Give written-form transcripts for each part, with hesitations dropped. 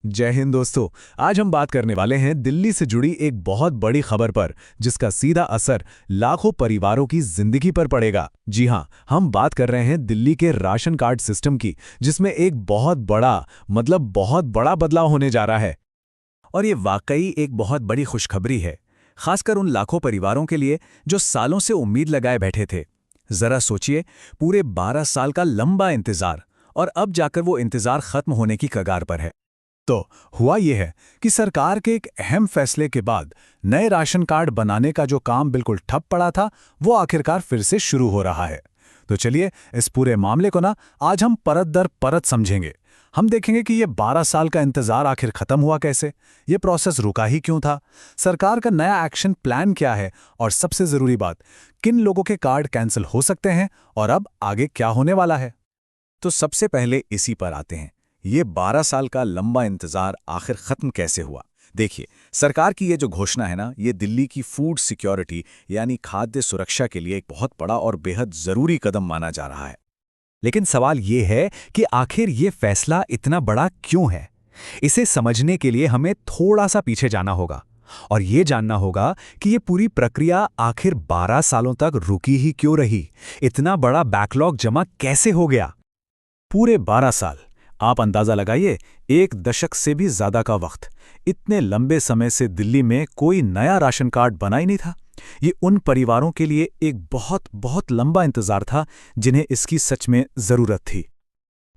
जय हिंद दोस्तों। आज हम बात करने वाले हैं दिल्ली से जुड़ी एक बहुत बड़ी खबर पर, जिसका सीधा असर लाखों परिवारों की जिंदगी पर पड़ेगा। जी हां, हम बात कर रहे हैं दिल्ली के राशन कार्ड सिस्टम की, जिसमें एक बहुत बड़ा बदलाव होने जा रहा है। और ये वाकई एक बहुत बड़ी खुशखबरी है, खासकर उन लाखों परिवारों के लिए जो सालों से उम्मीद लगाए बैठे थे। जरा सोचिए, पूरे 12 साल का लंबा इंतजार, और अब जाकर वो इंतजार खत्म होने की कगार पर है। तो हुआ ये है कि सरकार के एक अहम फैसले के बाद नए राशन कार्ड बनाने का जो काम बिल्कुल ठप पड़ा था, वो आखिरकार फिर से शुरू हो रहा है। तो चलिए इस पूरे मामले को आज हम परत दर परत समझेंगे। हम देखेंगे कि ये 12 साल का इंतजार आखिर खत्म हुआ कैसे, ये प्रोसेस रुका ही क्यों था, सरकार का नया एक्शन प्लान क्या है, और सबसे जरूरी बात, किन लोगों के कार्ड कैंसिल हो सकते हैं और अब आगे क्या होने वाला है। तो सबसे पहले इसी पर आते हैं, ये 12 साल का लंबा इंतजार आखिर खत्म कैसे हुआ। देखिए, सरकार की ये जो घोषणा है ना, ये दिल्ली की फूड सिक्योरिटी यानी खाद्य सुरक्षा के लिए एक बहुत बड़ा और बेहद जरूरी कदम माना जा रहा है। लेकिन सवाल ये है कि आखिर ये फैसला इतना बड़ा क्यों है। इसे समझने के लिए हमें थोड़ा सा पीछे जाना होगा और ये जानना होगा कि ये पूरी प्रक्रिया आखिर 12 सालों तक रुकी ही क्यों रही, इतना बड़ा बैकलॉग जमा कैसे हो गया। पूरे 12 साल, आप अंदाजा लगाइए, 1 दशक से भी ज्यादा का वक्त। इतने लंबे समय से दिल्ली में कोई नया राशन कार्ड बना ही नहीं था। ये उन परिवारों के लिए एक बहुत बहुत लंबा इंतजार था जिन्हें इसकी सच में जरूरत थी।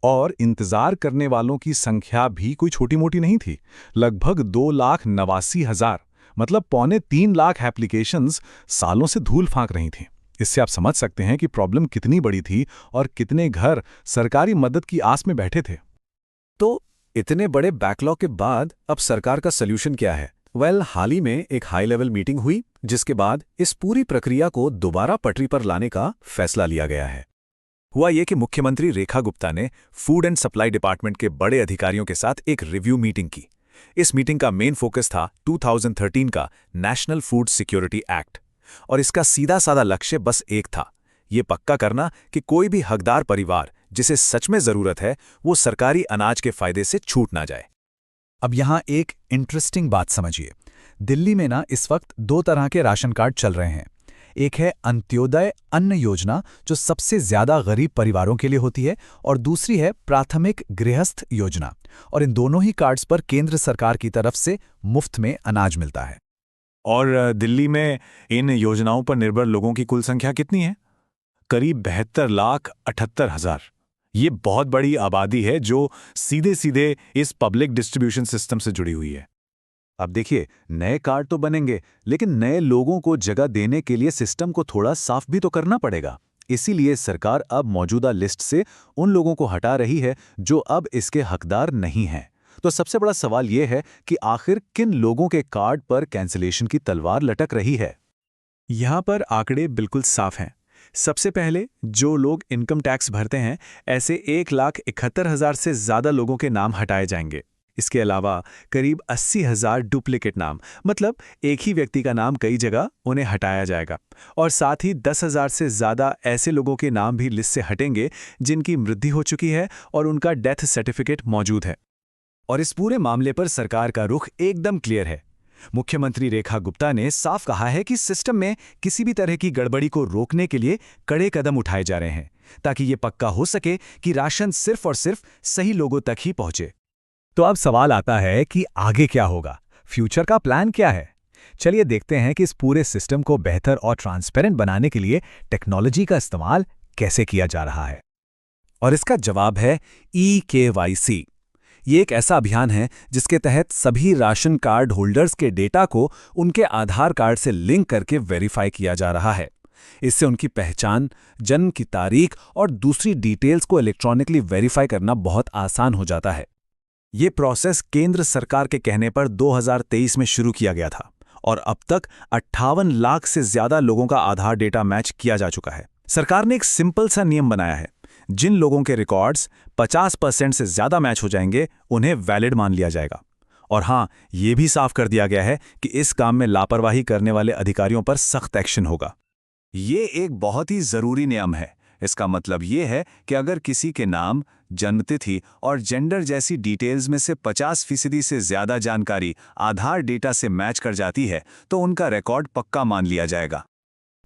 और इंतजार करने वालों की संख्या भी कोई छोटी मोटी नहीं थी। लगभग 2,89,000, मतलब 2.25 लाख एप्लीकेशंस सालों से धूल फांक रही थीं। इससे आप समझ सकते हैं कि प्रॉब्लम कितनी बड़ी थी और कितने घर सरकारी मदद की आस में बैठे थे। तो इतने बड़े बैकलॉग के बाद अब सरकार का सल्यूशन क्या है? हाल ही में एक हाई लेवल मीटिंग हुई, जिसके बाद इस पूरी प्रक्रिया को दोबारा पटरी पर लाने का फैसला लिया गया है। हुआ ये कि मुख्यमंत्री रेखा गुप्ता ने फूड एंड सप्लाई डिपार्टमेंट के बड़े अधिकारियों के साथ एक रिव्यू मीटिंग की। इस मीटिंग का मेन फोकस था 2013 का नेशनल फूड सिक्योरिटी एक्ट, और इसका सीधा साधा लक्ष्य बस एक था, ये पक्का करना कि कोई भी हकदार परिवार जिसे सच में जरूरत है, वो सरकारी अनाज के फायदे से छूट ना जाए। अब यहाँ एक इंटरेस्टिंग बात समझिए। दिल्ली में इस वक्त 2 तरह के राशन कार्ड चल रहे हैं। एक है अंत्योदय अन्न योजना, जो सबसे ज्यादा गरीब परिवारों के लिए होती है, और दूसरी है प्राथमिक गृहस्थ योजना। और इन दोनों ही कार्ड्स पर केंद्र सरकार की तरफ से मुफ्त में अनाज मिलता है। और दिल्ली में इन योजनाओं पर निर्भर लोगों की कुल संख्या कितनी है? करीब 72,78,000। ये बहुत बड़ी आबादी है जो सीधे सीधे इस पब्लिक डिस्ट्रीब्यूशन सिस्टम से जुड़ी हुई है। अब देखिए, नए कार्ड तो बनेंगे, लेकिन नए लोगों को जगह देने के लिए सिस्टम को थोड़ा साफ भी तो करना पड़ेगा। इसीलिए सरकार अब मौजूदा लिस्ट से उन लोगों को हटा रही है जो अब इसके हकदार नहीं हैं। तो सबसे बड़ा सवाल यह है कि आखिर किन लोगों के कार्ड पर कैंसिलेशन की तलवार लटक रही है। यहाँ पर आंकड़े बिल्कुल साफ हैं। सबसे पहले जो लोग इनकम टैक्स भरते हैं, ऐसे 1,71,000 से ज्यादा लोगों के नाम हटाए जाएंगे। इसके अलावा करीब 80,000 डुप्लीकेट नाम, मतलब एक ही व्यक्ति का नाम कई जगह, उन्हें हटाया जाएगा। और साथ ही 10,000 से ज्यादा ऐसे लोगों के नाम भी लिस्ट से हटेंगे जिनकी मृत्यु हो चुकी है और उनका डेथ सर्टिफिकेट मौजूद है। और इस पूरे मामले पर सरकार का रुख एकदम क्लियर है। मुख्यमंत्री रेखा गुप्ता ने साफ कहा है कि सिस्टम में किसी भी तरह की गड़बड़ी को रोकने के लिए कड़े कदम उठाए जा रहे हैं, ताकि ये पक्का हो सके कि राशन सिर्फ और सिर्फ सही लोगों तक ही पहुंचे। तो अब सवाल आता है कि आगे क्या होगा, फ्यूचर का प्लान क्या है। चलिए देखते हैं कि इस पूरे सिस्टम को बेहतर और ट्रांसपेरेंट बनाने के लिए टेक्नोलॉजी का इस्तेमाल कैसे किया जा रहा है। और इसका जवाब है EKYC। ये एक ऐसा अभियान है जिसके तहत सभी राशन कार्ड होल्डर्स के डेटा को उनके आधार कार्ड से लिंक करके वेरीफाई किया जा रहा है। इससे उनकी पहचान, जन्म की तारीख और दूसरी डिटेल्स को इलेक्ट्रॉनिकली वेरीफाई करना बहुत आसान हो जाता है। ये प्रोसेस केंद्र सरकार के कहने पर 2023 में शुरू किया गया था, और अब तक 58 लाख से ज्यादा लोगों का आधार डेटा मैच किया जा चुका है। सरकार ने एक सिंपल सा नियम बनाया है, जिन लोगों के रिकॉर्ड्स 50% से ज्यादा मैच हो जाएंगे, उन्हें वैलिड मान लिया जाएगा। और हां, ये भी साफ कर दिया गया है कि इस काम में लापरवाही करने वाले अधिकारियों पर सख्त एक्शन होगा। ये एक बहुत ही जरूरी नियम है। इसका मतलब ये है कि अगर किसी के नाम, जन्मतिथि और जेंडर जैसी डिटेल्स में से 50% से ज़्यादा जानकारी आधार डेटा से मैच कर जाती है तो उनका रिकॉर्ड पक्का मान लिया जाएगा।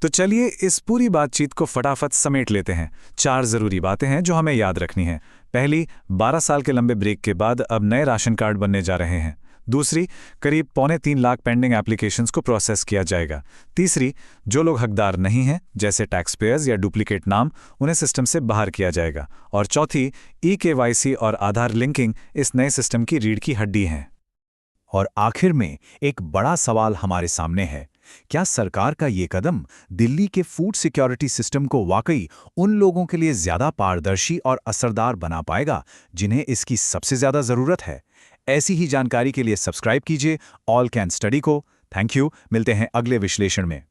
तो चलिए इस पूरी बातचीत को फटाफट समेट लेते हैं। 4 ज़रूरी बातें हैं जो हमें याद रखनी हैं। पहली, 12 साल के लंबे ब्रेक के बाद अब नए राशन कार्ड बनने जा रहे हैं। दूसरी, करीब 2.25 लाख पेंडिंग एप्लीकेशंस को प्रोसेस किया जाएगा। तीसरी, जो लोग हकदार नहीं हैं जैसे टैक्स पेयर्स या डुप्लीकेट नाम, उन्हें सिस्टम से बाहर किया जाएगा। और चौथी, ई-केवाईसी और आधार लिंकिंग इस नए सिस्टम की रीढ़ की हड्डी हैं। और आखिर में एक बड़ा सवाल हमारे सामने है, क्या सरकार का ये कदम दिल्ली के फूड सिक्योरिटी सिस्टम को वाकई उन लोगों के लिए ज्यादा पारदर्शी और असरदार बना पाएगा जिन्हें इसकी सबसे ज्यादा जरूरत है? ऐसी ही जानकारी के लिए सब्सक्राइब कीजिए ऑल कैन स्टडी को। थैंक यू, मिलते हैं अगले विश्लेषण में।